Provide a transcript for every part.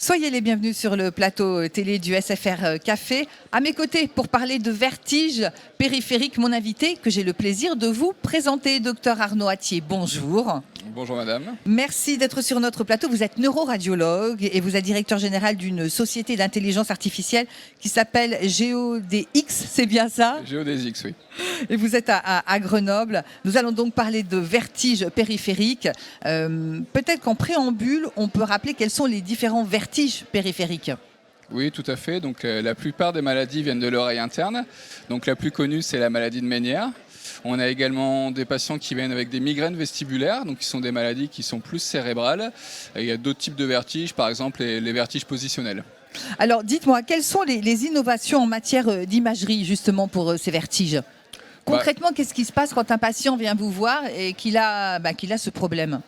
Soyez les bienvenus sur le plateau télé du SFR Café. À mes côtés, pour parler de vertige périphérique, mon invité, que j'ai le plaisir de vous présenter, Dr Arnaud Attier. Bonjour. Bonjour madame. Merci d'être sur notre plateau. Vous êtes neuroradiologue et vous êtes directeur général d'une société d'intelligence artificielle qui s'appelle GeoDX, c'est bien ça? GeoDX, oui. Et vous êtes à Grenoble. Nous allons donc parler de vertige périphérique. Peut-être qu'en préambule, on peut rappeler quels sont les différents vertiges périphériques. Oui, tout à fait. Donc, la plupart des maladies viennent de l'oreille interne. Donc, la plus connue, c'est la maladie de Meniere. On a également des patients qui viennent avec des migraines vestibulaires, donc qui sont des maladies qui sont plus cérébrales. Et il y a d'autres types de vertiges, par exemple les vertiges positionnels. Alors, dites-moi, quelles sont les innovations en matière d'imagerie, justement, pour ces vertiges? Concrètement, qu'est-ce qui se passe quand un patient vient vous voir et qu'il a ce problème?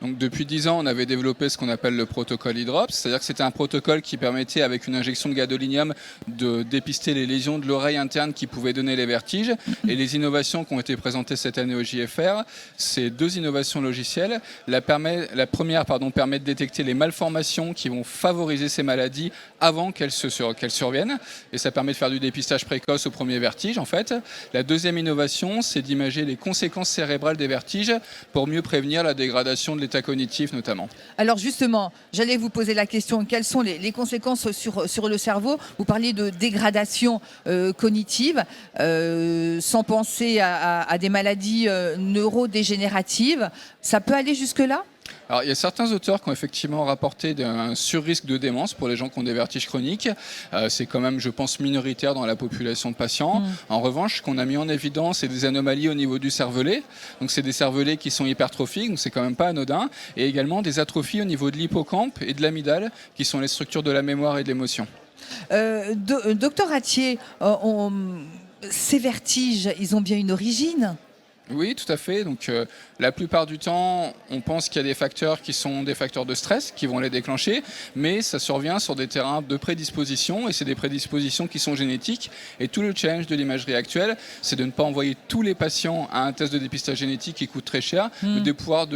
Donc depuis 10 ans, on avait développé ce qu'on appelle le protocole e-drop, c'est-à-dire que c'était un protocole qui permettait, avec une injection de gadolinium, de dépister les lésions de l'oreille interne qui pouvaient donner les vertiges. Et les innovations qui ont été présentées cette année au JFR, c'est deux innovations logicielles. La première permet de détecter les malformations qui vont favoriser ces maladies avant qu'elles surviennent. Et ça permet de faire du dépistage précoce au premier vertige, en fait. La deuxième innovation, c'est d'imager les conséquences cérébrales des vertiges pour mieux prévenir la dégradation de l'état cognitif notamment. Alors justement, j'allais vous poser la question, quelles sont les conséquences sur le cerveau? Vous parliez de dégradation cognitive, sans penser à des maladies neurodégénératives. Ça peut aller jusque-là? Alors, il y a certains auteurs qui ont effectivement rapporté un surrisque de démence pour les gens qui ont des vertiges chroniques. C'est quand même, je pense, minoritaire dans la population de patients. En revanche, ce qu'on a mis en évidence, c'est des anomalies au niveau du cervelet. Donc, c'est des cervelets qui sont hypertrophiques, donc c'est quand même pas anodin. Et également des atrophies au niveau de l'hippocampe et de l'amygdale, qui sont les structures de la mémoire et de l'émotion. Docteur Attier, ces vertiges, ils ont bien une origine? Oui, tout à fait. Donc, la plupart du temps, on pense qu'il y a des facteurs qui sont des facteurs de stress qui vont les déclencher, mais ça survient sur des terrains de prédisposition et c'est des prédispositions qui sont génétiques. Et tout le challenge de l'imagerie actuelle, c'est de ne pas envoyer tous les patients à un test de dépistage génétique qui coûte très cher, mais de pouvoir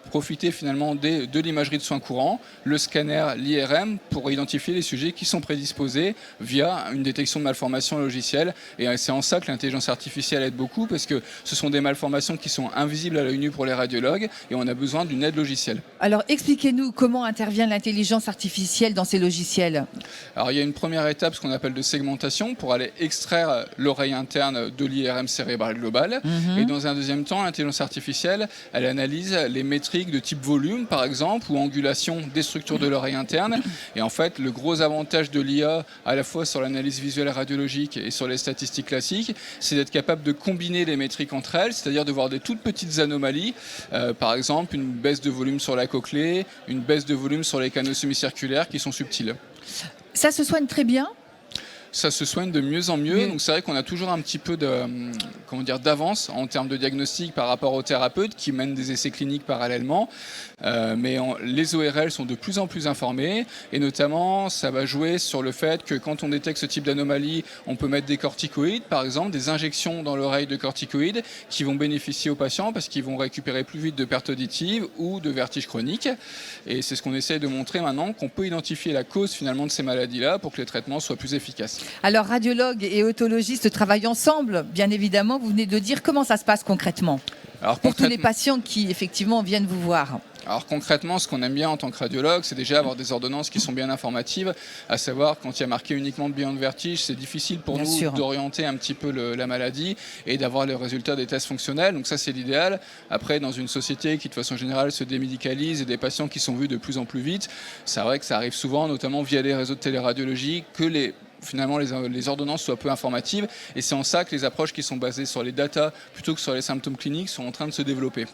profiter finalement de l'imagerie de soins courants, le scanner, l'IRM, pour identifier les sujets qui sont prédisposés via une détection de malformations logicielles. Et c'est en ça que l'intelligence artificielle aide beaucoup, parce que ce sont des malformations qui sont invisibles à l'œil nu pour les radiologues et on a besoin d'une aide logicielle. Alors expliquez-nous comment intervient l'intelligence artificielle dans ces logiciels. Alors il y a une première étape, ce qu'on appelle de segmentation, pour aller extraire l'oreille interne de l'IRM cérébral global. Et dans un deuxième temps, l'intelligence artificielle, elle analyse les métriques de type volume par exemple ou angulation des structures de l'oreille interne. Et en fait, le gros avantage de l'IA à la fois sur l'analyse visuelle radiologique et sur les statistiques classiques, c'est d'être capable de combiner les métriques entre elles, c'est-à-dire de voir des toutes petites anomalies, par exemple une baisse de volume sur la cochlée, une baisse de volume sur les canaux semi-circulaires qui sont subtils. Ça se soigne très bien? Ça se soigne de mieux en mieux. Donc c'est vrai qu'on a toujours un petit peu d'avance en termes de diagnostic par rapport aux thérapeutes qui mènent des essais cliniques parallèlement. Mais les ORL sont de plus en plus informés et notamment ça va jouer sur le fait que quand on détecte ce type d'anomalie, on peut mettre des corticoïdes, par exemple des injections dans l'oreille de corticoïdes qui vont bénéficier aux patients parce qu'ils vont récupérer plus vite de pertes auditives ou de vertiges chroniques. Et c'est ce qu'on essaie de montrer maintenant, qu'on peut identifier la cause finalement de ces maladies-là pour que les traitements soient plus efficaces. Alors, radiologues et otologistes travaillent ensemble, bien évidemment. Vous venez de dire comment ça se passe concrètement pour tous les patients qui, effectivement, viennent vous voir. Alors concrètement, ce qu'on aime bien en tant que radiologue, c'est déjà avoir des ordonnances qui sont bien informatives, à savoir quand il y a marqué uniquement Beyond Vertige, c'est difficile pour nous d'orienter un petit peu la maladie et d'avoir les résultats des tests fonctionnels. Donc ça, c'est l'idéal. Après, dans une société qui, de façon générale, se démédicalise et des patients qui sont vus de plus en plus vite, c'est vrai que ça arrive souvent, notamment via les réseaux de téléradiologie, que finalement les ordonnances soient peu informatives. Et c'est en ça que les approches qui sont basées sur les datas plutôt que sur les symptômes cliniques sont en train de se développer.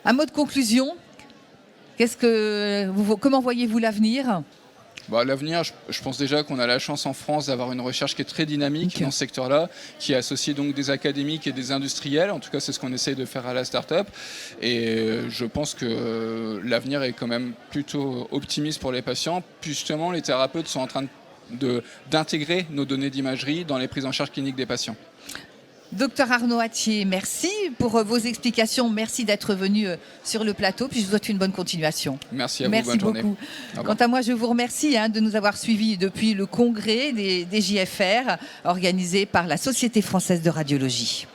Un mot de conclusion, comment voyez-vous l'avenir ? L'avenir, je pense déjà qu'on a la chance en France d'avoir une recherche qui est très dynamique dans ce secteur-là, qui associe donc des académiques et des industriels. En tout cas, c'est ce qu'on essaye de faire à la start-up. Et je pense que l'avenir est quand même plutôt optimiste pour les patients. Puis justement, les thérapeutes sont en train d'intégrer nos données d'imagerie dans les prises en charge cliniques des patients. Docteur Arnaud Attier, merci pour vos explications. Merci d'être venu sur le plateau. Puis je vous souhaite une bonne continuation. Merci à vous, bonne journée. Merci beaucoup. Quant à moi, je vous remercie de nous avoir suivis depuis le congrès des JFR organisé par la Société française de radiologie.